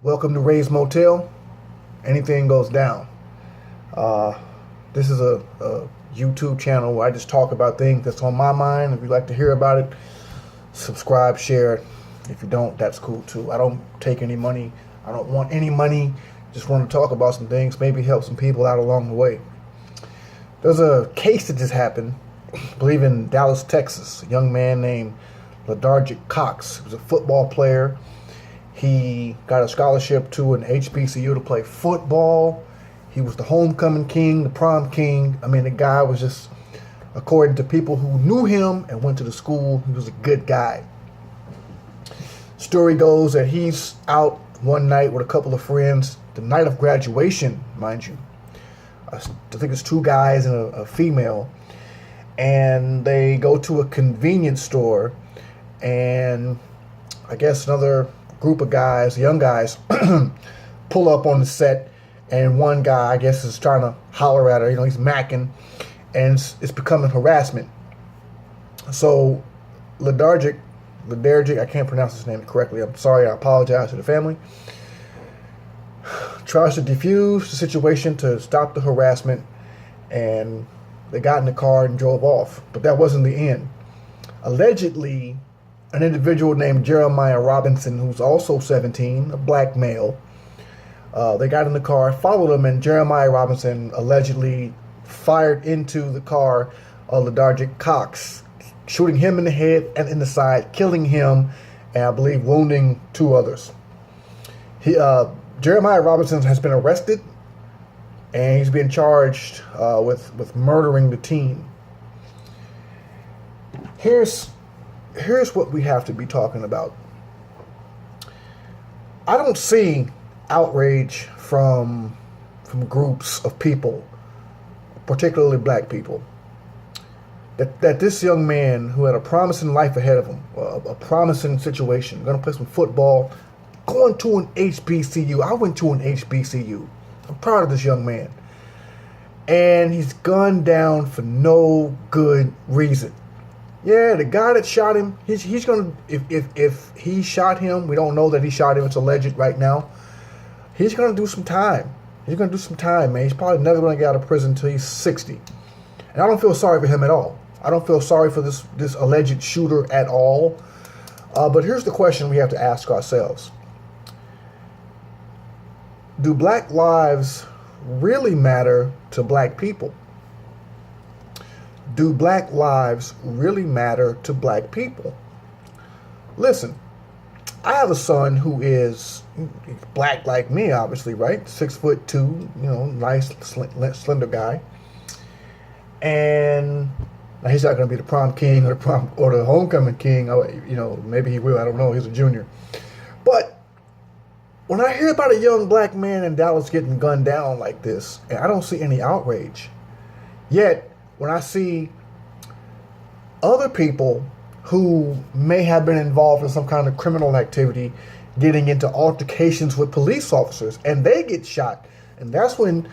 Welcome to Ray's Motel. Anything goes down. This is a YouTube channel where I just talk about things that's on my mind. If you'd like to hear about it, subscribe, share. If you don't, that's cool too. I don't take any money. I don't want any money. Just want to talk about some things, maybe help some people out along the way. There's a case that just happened, I believe in Dallas, Texas. A young man named Ledargic Cox. He was a football player. He got a scholarship to an HBCU to play football. He was the homecoming king, the prom king. I mean, the guy was just, according to people who knew him and went to the school, he was a good guy. Story goes that he's out one night with a couple of friends, the night of graduation, mind you. I think it's two guys and a female. And they go to a convenience store, and I guess another group of guys, young guys, pull up on the set, and one guy, I guess, is trying to holler at her. You know, he's macking, and it's becoming harassment. So Ledargic, I can't pronounce his name correctly. I'm sorry. I apologize to the family. Tries to defuse the situation to stop the harassment, and they got in the car and drove off. But that wasn't the end. Allegedly, an individual named Jeremiah Robinson, who's also 17, a black male, they got in the car, followed him, and Jeremiah Robinson allegedly fired into the car of Ledargic Cox, shooting him in the head and in the side, killing him, and I believe wounding two others. Jeremiah Robinson has been arrested, and he's being charged with murdering the teen. Here's what we have to be talking about. I don't see outrage from groups of people, particularly black people, that this young man who had a promising life ahead of him, a promising situation, going to play some football, going to an HBCU. I went to an HBCU. I'm proud of this young man. And he's gunned down for no good reason. Yeah, the guy that shot him, he's gonna, if he shot him, we don't know that he shot him, it's alleged right now. He's gonna do some time. He's gonna do some time, man. He's probably never gonna get out of prison until he's 60. And I don't feel sorry for him at all. I don't feel sorry for this alleged shooter at all. But here's the question we have to ask ourselves. Do black lives really matter to black people? Do black lives really matter to black people? Listen, I have a son who is black like me, obviously, right? 6'2", you know, nice, slender guy. And now he's not going to be the prom king or the homecoming king. You know, maybe he will. I don't know. He's a junior. But when I hear about a young black man in Dallas getting gunned down like this, and I don't see any outrage. Yet, when I see other people who may have been involved in some kind of criminal activity getting into altercations with police officers, and they get shot, and that's when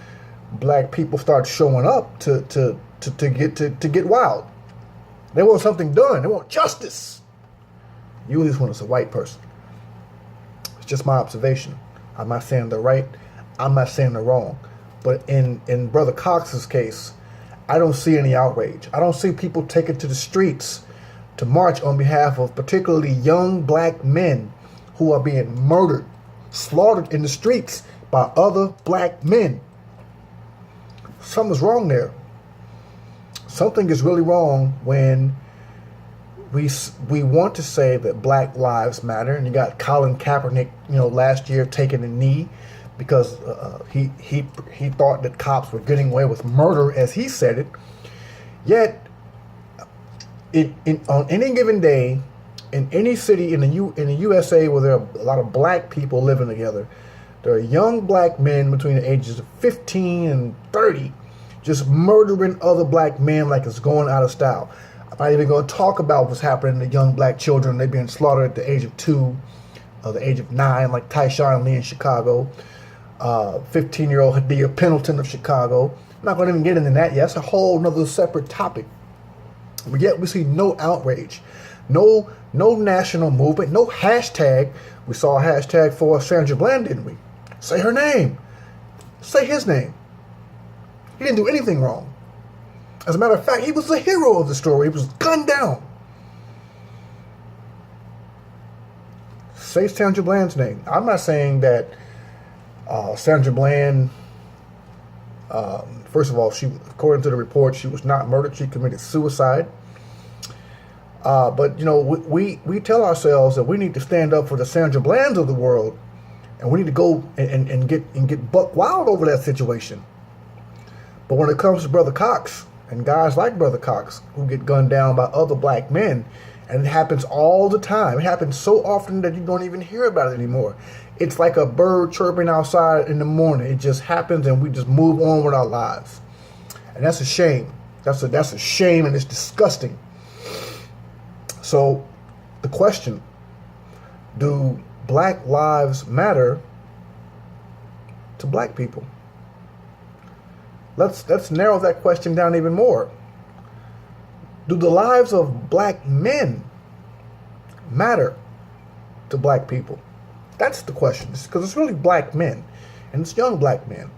black people start showing up to get wild. They want something done. They want justice. Usually when it's a white person. It's just my observation. I'm not saying they're right. I'm not saying they're wrong. But in Brother Cox's case, I don't see any outrage. I don't see people taking to the streets to march on behalf of particularly young black men who are being murdered, slaughtered in the streets by other black men. Something's wrong there. Something is really wrong when we want to say that black lives matter. And you got Colin Kaepernick, you know, last year taking a knee because he thought that cops were getting away with murder, as he said it. Yet, on any given day, in any city in the USA where there are a lot of black people living together, there are young black men between the ages of 15 and 30 just murdering other black men like it's going out of style. I'm not even going to talk about what's happening to young black children. They're being slaughtered at the age of 2, or the age of 9, like Tyshawn Lee in Chicago. 15-year-old Hadia Pendleton of Chicago. I'm not going to even get into that yet. That's a whole nother separate topic. But yet we see no outrage. No national movement. No hashtag. We saw a hashtag for Sandra Bland, didn't we? Say her name. Say his name. He didn't do anything wrong. As a matter of fact, he was the hero of the story. He was gunned down. Say Sandra Bland's name. I'm not saying that Sandra Bland, first of all, according to the report, she was not murdered. She committed suicide. But, we tell ourselves that we need to stand up for the Sandra Blands of the world, and we need to go and get buck wild over that situation. But when it comes to Brother Cox and guys like Brother Cox who get gunned down by other black men, and it happens all the time. It happens so often that you don't even hear about it anymore. It's like a bird chirping outside in the morning. It just happens, and we just move on with our lives. And that's a shame. That's a shame, and it's disgusting. So the question, do black lives matter to black people? Let's narrow that question down even more. Do the lives of black men matter to black people? That's the question, because it's really black men, and it's young black men.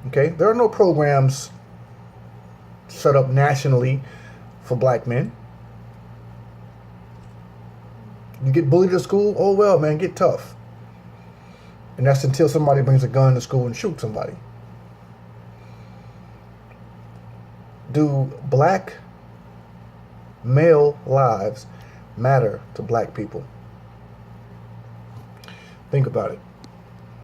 Okay, there are no programs set up nationally for black men. You get bullied at school, oh well, man, get tough. And that's until somebody brings a gun to school and shoots somebody. Do black male lives matter to black people? Think about it.